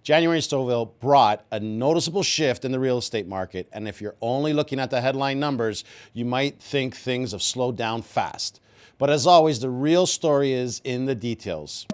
January in Stouffville brought a noticeable shift in the real estate market, and if you're only looking at the headline numbers, you might think things have slowed down fast. But as always, the real story is in the details.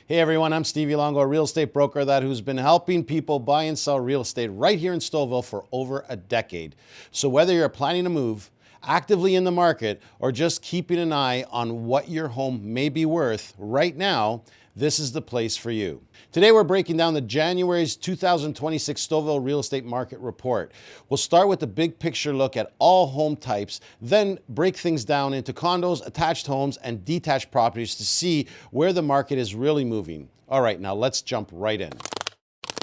Hey everyone, I'm Ialongo, a real estate broker who's been helping people buy and sell real estate right here in Stouffville for over a decade. So whether you're planning to move, actively in the market, or just keeping an eye on what your home may be worth right now, this is the place for you. Today we're breaking down the January's 2026 Stouffville Real Estate Market report. We'll start with the big picture look at all home types, then break things down into condos, attached homes, and detached properties to see where the market is really moving. All right, now let's jump right in.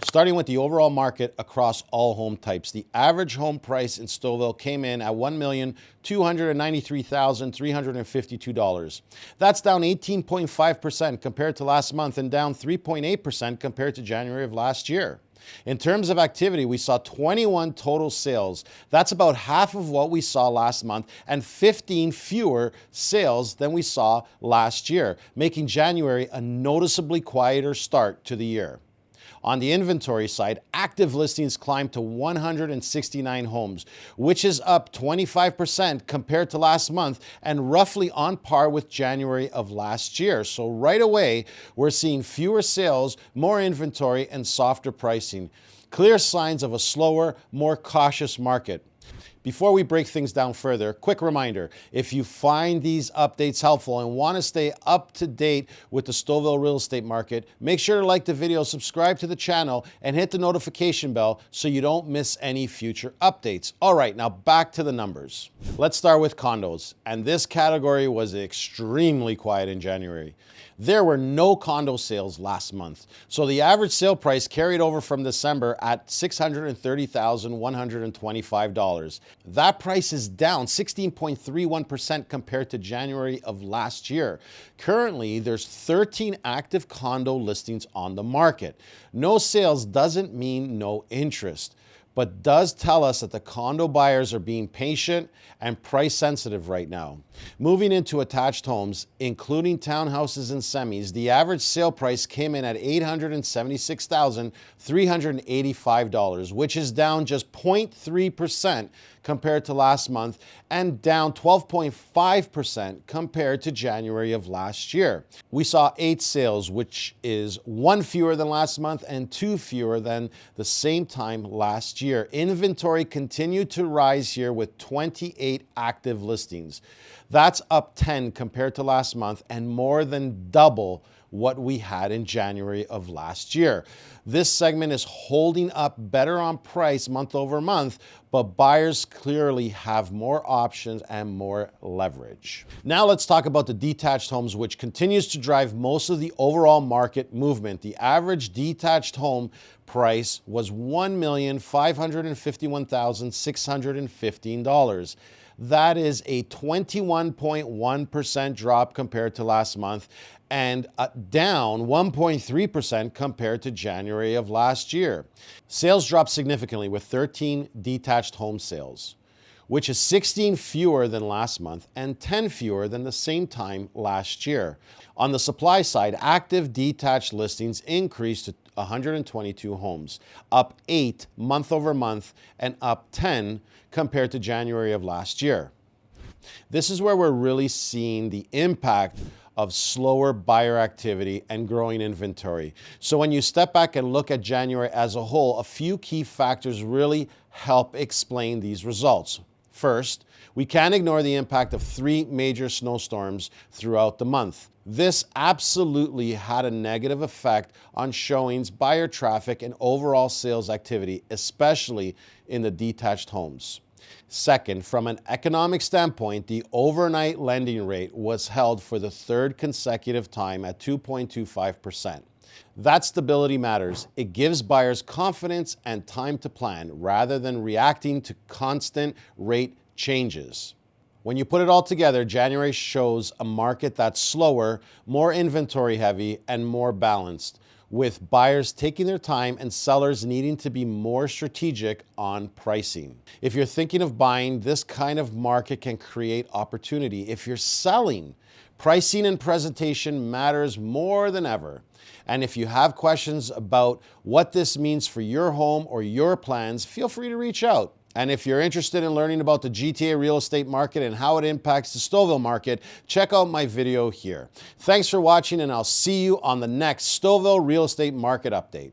Starting with the overall market across all home types, the average home price in Stouffville came in at $1,293,352. That's down 18.5% compared to last month and down 3.8% compared to January of last year. In terms of activity, we saw 21 total sales. That's about half of what we saw last month and 15 fewer sales than we saw last year, making January a noticeably quieter start to the year. On the inventory side, active listings climbed to 169 homes, which is up 25% compared to last month and roughly on par with January of last year. So right away, we're seeing fewer sales, more inventory, and softer pricing. Clear signs of a slower, more cautious market. Before we break things down further, quick reminder, if you find these updates helpful and want to stay up to date with the Stouffville real estate market, make sure to like the video, subscribe to the channel, and hit the notification bell so you don't miss any future updates. All right, now back to the numbers. Let's start with condos, and this category was extremely quiet in January. There were no condo sales last month, so the average sale price carried over from December at $630,125. That price is down 16.31% compared to January of last year. Currently, there's 13 active condo listings on the market. No sales doesn't mean no interest, but does tell us that the condo buyers are being patient and price sensitive right now. Moving into attached homes, including townhouses and semis, the average sale price came in at $876,385, which is down just 0.3% compared to last month and down 12.5% compared to January of last year. We saw 8 sales, which is 1 fewer than last month and 2 fewer than the same time last year. Inventory continued to rise here with 28 active listings. That's up 10 compared to last month and more than double what we had in January of last year. This segment is holding up better on price month over month, but buyers clearly have more options and more leverage. Now let's talk about the detached homes, which continues to drive most of the overall market movement. The average detached home price was $1,551,615. That is a 21.1% drop compared to last month and down 1.3% compared to January of last year. Sales dropped significantly with 13 detached home sales, which is 16 fewer than last month and 10 fewer than the same time last year. On the supply side, active detached listings increased to 122 homes, up 8 month over month and up 10 compared to January of last year. This is where we're really seeing the impact of slower buyer activity and growing inventory. So when you step back and look at January as a whole, a few key factors really help explain these results. First, we can't ignore the impact of 3 major snowstorms throughout the month. This absolutely had a negative effect on showings, buyer traffic, and overall sales activity, especially in the detached homes. Second, from an economic standpoint, the overnight lending rate was held for the 3rd consecutive time at 2.25%. That stability matters. It gives buyers confidence and time to plan rather than reacting to constant rate changes. When you put it all together, January shows a market that's slower, more inventory heavy, and more balanced, with buyers taking their time and sellers needing to be more strategic on pricing. If you're thinking of buying, this kind of market can create opportunity. If you're selling, pricing and presentation matters more than ever. And if you have questions about what this means for your home or your plans, feel free to reach out. And if you're interested in learning about the GTA real estate market and how it impacts the Stouffville market, check out my video here. Thanks for watching, and I'll see you on the next Stouffville Real Estate Market Update.